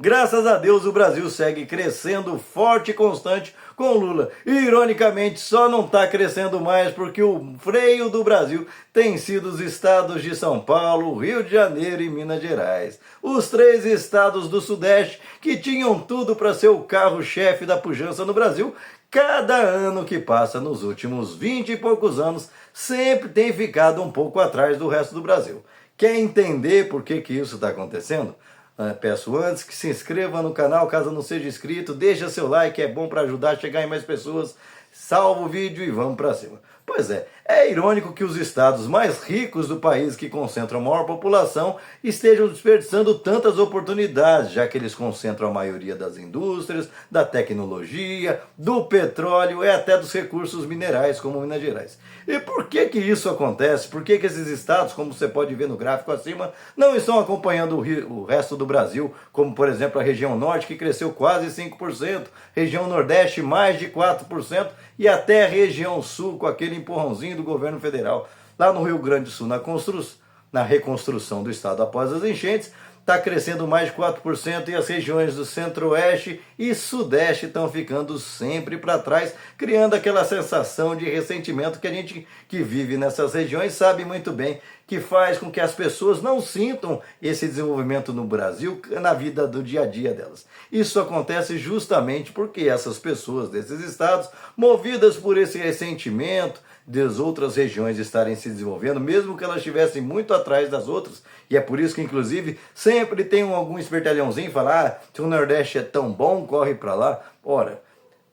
Graças a Deus o Brasil segue crescendo forte e constante com Lula. Ironicamente, só não está crescendo mais porque o freio do Brasil tem sido os estados de São Paulo, Rio de Janeiro e Minas Gerais. Os três estados do Sudeste que tinham tudo para ser o carro-chefe da pujança no Brasil, cada ano que passa nos últimos 20 e poucos anos, sempre tem ficado um pouco atrás do resto do Brasil. Quer entender por que isso está acontecendo? Peço antes que se inscreva no canal, caso não seja inscrito, deixa seu like, é bom para ajudar a chegar em mais pessoas, salva o vídeo e vamos para cima. Pois é irônico que os estados mais ricos do país, que concentram a maior população, estejam desperdiçando tantas oportunidades, já que eles concentram a maioria das indústrias, da tecnologia, do petróleo e até dos recursos minerais, como Minas Gerais. E por que isso acontece? Por que esses estados, como você pode ver no gráfico acima, não estão acompanhando o resto do Brasil, como por exemplo a região norte, que cresceu quase 5%, região nordeste mais de 4%, e até a região sul, com aquele empurrãozinho do governo federal. Lá no Rio Grande do Sul, na reconstrução do estado após as enchentes, está crescendo mais de 4%, e as regiões do centro-oeste e sudeste estão ficando sempre para trás, criando aquela sensação de ressentimento que a gente que vive nessas regiões sabe muito bem, que faz com que as pessoas não sintam esse desenvolvimento no Brasil na vida do dia a dia delas. Isso acontece justamente porque essas pessoas desses estados, movidas por esse ressentimento das outras regiões estarem se desenvolvendo, mesmo que elas estivessem muito atrás das outras, e é por isso que inclusive sempre tem algum espertalhãozinho falar, se o Nordeste é tão bom, corre para lá. Ora,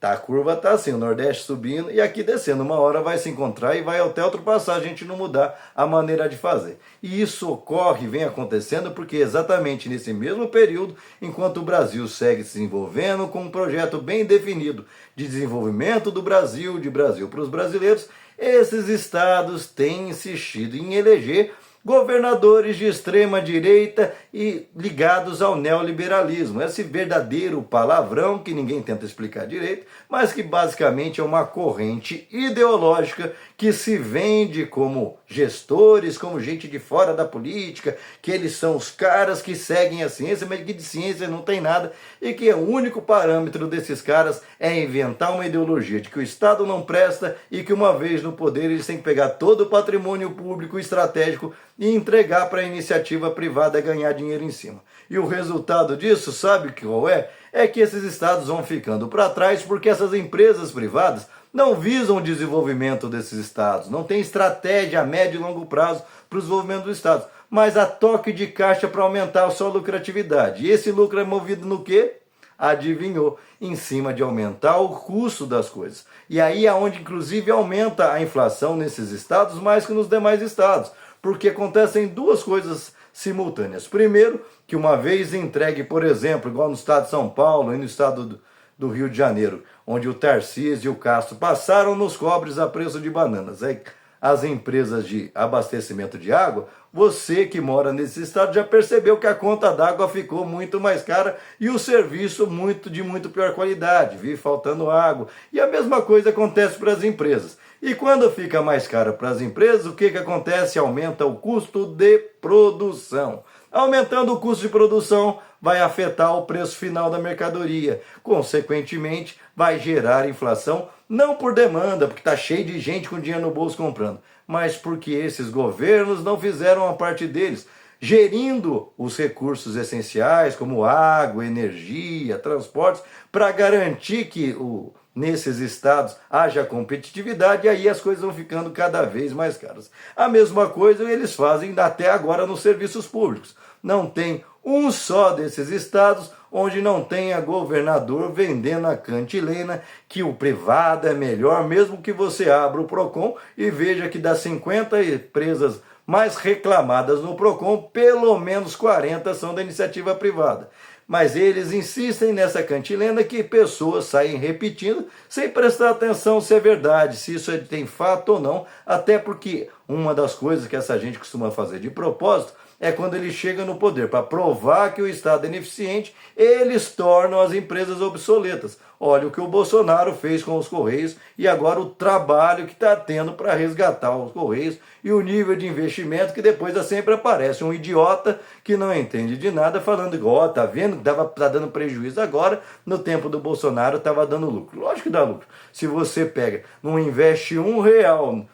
a curva tá assim, o Nordeste subindo e aqui descendo, uma hora vai se encontrar e vai até ultrapassar, a gente não mudar a maneira de fazer. E isso ocorre, vem acontecendo porque exatamente nesse mesmo período, enquanto o Brasil segue se desenvolvendo com um projeto bem definido de desenvolvimento do Brasil, de Brasil para os brasileiros, esses estados têm insistido em eleger governadores de extrema direita e ligados ao neoliberalismo. Esse verdadeiro palavrão que ninguém tenta explicar direito, mas que basicamente é uma corrente ideológica que se vende como gestores, como gente de fora da política, que eles são os caras que seguem a ciência, mas que de ciência não tem nada, e que o único parâmetro desses caras é inventar uma ideologia de que o Estado não presta e que uma vez no poder eles têm que pegar todo o patrimônio público estratégico e entregar para a iniciativa privada ganhar dinheiro em cima. E o resultado disso, sabe qual é? É que esses estados vão ficando para trás porque essas empresas privadas não visam o desenvolvimento desses estados, não tem estratégia a médio e longo prazo para o desenvolvimento dos estados, mas a toque de caixa para aumentar a sua lucratividade. E esse lucro é movido no quê? Adivinhou? Em cima de aumentar o custo das coisas. E aí é onde inclusive aumenta a inflação nesses estados mais que nos demais estados, porque acontecem duas coisas simultâneas. Primeiro, que uma vez entregue, por exemplo, igual no estado de São Paulo e no estado do Rio de Janeiro, onde o Tarcísio e o Castro passaram nos cobres a preço de bananas, as empresas de abastecimento de água, você que mora nesse estado já percebeu que a conta d'água ficou muito mais cara e o serviço de muito pior qualidade, vive faltando água. E a mesma coisa acontece para as empresas. E quando fica mais caro para as empresas, o que acontece? Aumenta o custo de produção. Aumentando o custo de produção, vai afetar o preço final da mercadoria. Consequentemente, vai gerar inflação, não por demanda, porque está cheio de gente com dinheiro no bolso comprando, mas porque esses governos não fizeram a parte deles, gerindo os recursos essenciais, como água, energia, transportes, para garantir que nesses estados haja competitividade, e aí as coisas vão ficando cada vez mais caras. A mesma coisa eles fazem até agora nos serviços públicos. Não tem um só desses estados onde não tenha governador vendendo a cantilena que o privado é melhor, mesmo que você abra o PROCON e veja que das 50 empresas mais reclamadas no PROCON, pelo menos 40 são da iniciativa privada. Mas eles insistem nessa cantilena que pessoas saem repetindo sem prestar atenção se é verdade, se isso tem fato ou não, até porque uma das coisas que essa gente costuma fazer de propósito é quando ele chega no poder. Para provar que o Estado é ineficiente, eles tornam as empresas obsoletas. Olha o que o Bolsonaro fez com os Correios e agora o trabalho que está tendo para resgatar os Correios e o nível de investimento que depois sempre aparece um idiota que não entende de nada falando igual, ó, tá vendo que tá dando prejuízo agora, no tempo do Bolsonaro estava dando lucro. Lógico que dá lucro. Se você pega, não investe R$ 1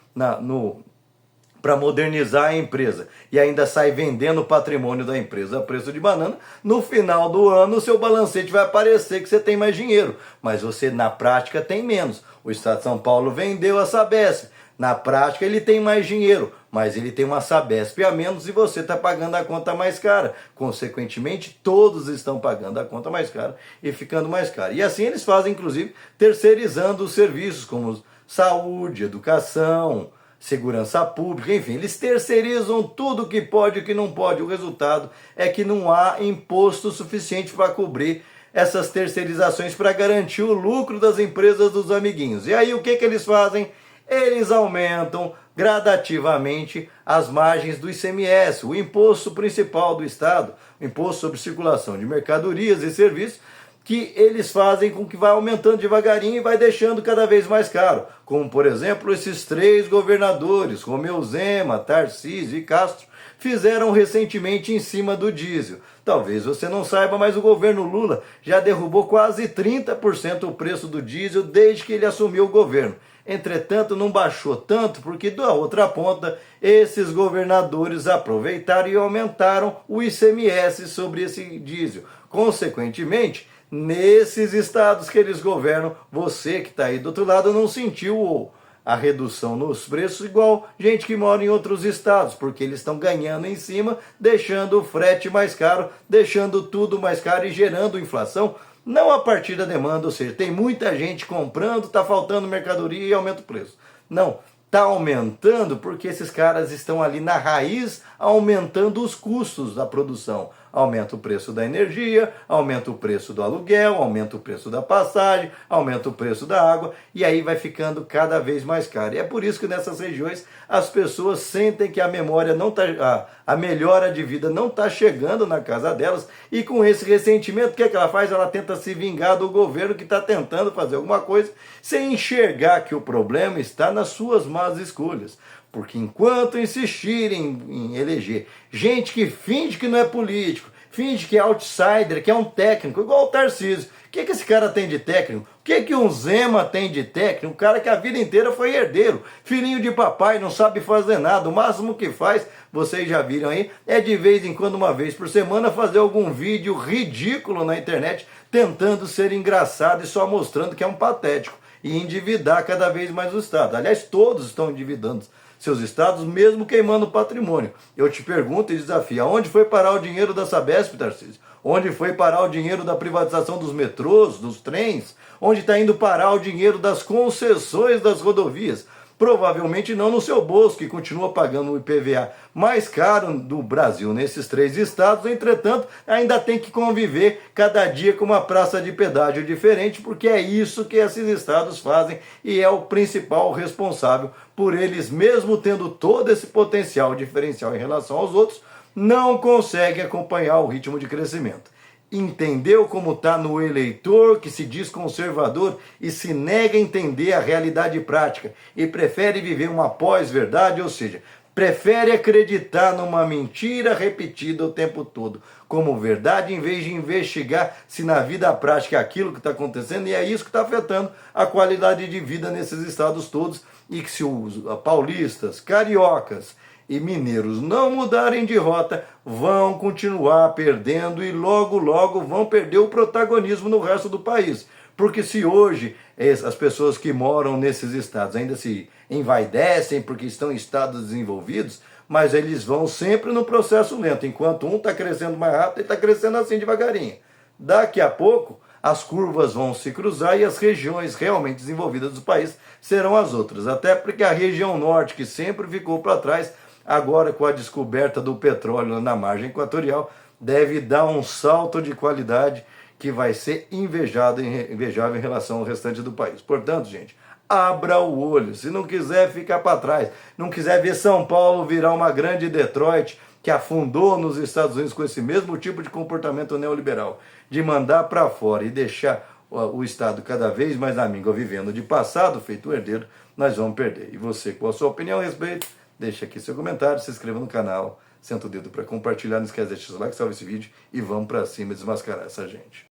para modernizar a empresa e ainda sai vendendo o patrimônio da empresa a preço de banana, no final do ano o seu balancete vai aparecer que você tem mais dinheiro, mas você na prática tem menos. O Estado de São Paulo vendeu a Sabesp, na prática ele tem mais dinheiro, mas ele tem uma Sabesp a menos e você está pagando a conta mais cara. Consequentemente, todos estão pagando a conta mais cara e ficando mais cara. E assim eles fazem, inclusive, terceirizando os serviços como saúde, educação, segurança pública, enfim, eles terceirizam tudo que pode e que não pode. O resultado é que não há imposto suficiente para cobrir essas terceirizações para garantir o lucro das empresas dos amiguinhos. E aí o que eles fazem? Eles aumentam gradativamente as margens do ICMS, o imposto principal do Estado, o imposto sobre circulação de mercadorias e serviços, que eles fazem com que vai aumentando devagarinho e vai deixando cada vez mais caro. Como, por exemplo, esses 3 governadores, Romeu Zema, Tarcísio e Castro, fizeram recentemente em cima do diesel. Talvez você não saiba, mas o governo Lula já derrubou quase 30% o preço do diesel desde que ele assumiu o governo. Entretanto, não baixou tanto porque da outra ponta esses governadores aproveitaram e aumentaram o ICMS sobre esse diesel. Consequentemente, nesses estados que eles governam, você que está aí do outro lado não sentiu a redução nos preços igual gente que mora em outros estados, porque eles estão ganhando em cima, deixando o frete mais caro, deixando tudo mais caro e gerando inflação, não a partir da demanda, ou seja, tem muita gente comprando, está faltando mercadoria e aumenta o preço. Não, está aumentando porque esses caras estão ali na raiz aumentando os custos da produção. Aumenta o preço da energia, aumenta o preço do aluguel, aumenta o preço da passagem, aumenta o preço da água e aí vai ficando cada vez mais caro. E é por isso que nessas regiões as pessoas sentem que a memória não tá, a melhora de vida não está chegando na casa delas e com esse ressentimento, o que ela faz? Ela tenta se vingar do governo que está tentando fazer alguma coisa sem enxergar que o problema está nas suas más escolhas. Porque enquanto insistirem em eleger gente que finge que não é político, finge que é outsider, que é um técnico, igual o Tarcísio. O que esse cara tem de técnico? O que um Zema tem de técnico? Um cara que a vida inteira foi herdeiro, filhinho de papai, não sabe fazer nada. O máximo que faz, vocês já viram aí, é de vez em quando, uma vez por semana, fazer algum vídeo ridículo na internet, tentando ser engraçado e só mostrando que é um patético. E endividar cada vez mais o Estado. Aliás, todos estão endividando seus estados, mesmo queimando patrimônio. Eu te pergunto e desafio, aonde foi parar o dinheiro da Sabesp, Tarcísio? Onde foi parar o dinheiro da privatização dos metrôs, dos trens? Onde está indo parar o dinheiro das concessões das rodovias? Provavelmente não no seu bolso, que continua pagando o IPVA mais caro do Brasil nesses 3 estados, entretanto, ainda tem que conviver cada dia com uma praça de pedágio diferente, porque é isso que esses estados fazem e é o principal responsável por eles, mesmo tendo todo esse potencial diferencial em relação aos outros, não conseguem acompanhar o ritmo de crescimento. Entendeu como está no eleitor que se diz conservador e se nega a entender a realidade prática e prefere viver uma pós-verdade, ou seja, prefere acreditar numa mentira repetida o tempo todo como verdade, em vez de investigar se na vida prática é aquilo que está acontecendo, e é isso que está afetando a qualidade de vida nesses estados todos, e que se os paulistas, cariocas e mineiros não mudarem de rota, vão continuar perdendo e logo, logo vão perder o protagonismo no resto do país. Porque se hoje as pessoas que moram nesses estados ainda se envaidecem porque estão em estados desenvolvidos, mas eles vão sempre no processo lento, enquanto um está crescendo mais rápido e está crescendo assim devagarinho. Daqui a pouco, as curvas vão se cruzar e as regiões realmente desenvolvidas do país serão as outras. Até porque a região norte, que sempre ficou para trás, agora com a descoberta do petróleo na margem equatorial, deve dar um salto de qualidade que vai ser invejável em relação ao restante do país. Portanto, gente, abra o olho. Se não quiser ficar para trás, não quiser ver São Paulo virar uma grande Detroit, que afundou nos Estados Unidos com esse mesmo tipo de comportamento neoliberal, de mandar para fora e deixar o Estado cada vez mais na míngua, vivendo de passado, feito o herdeiro, nós vamos perder. E você, qual a sua opinião a respeito? Deixa aqui seu comentário, se inscreva no canal, senta o dedo para compartilhar, não esquece de deixar o like, salve esse vídeo e vamos para cima desmascarar essa gente.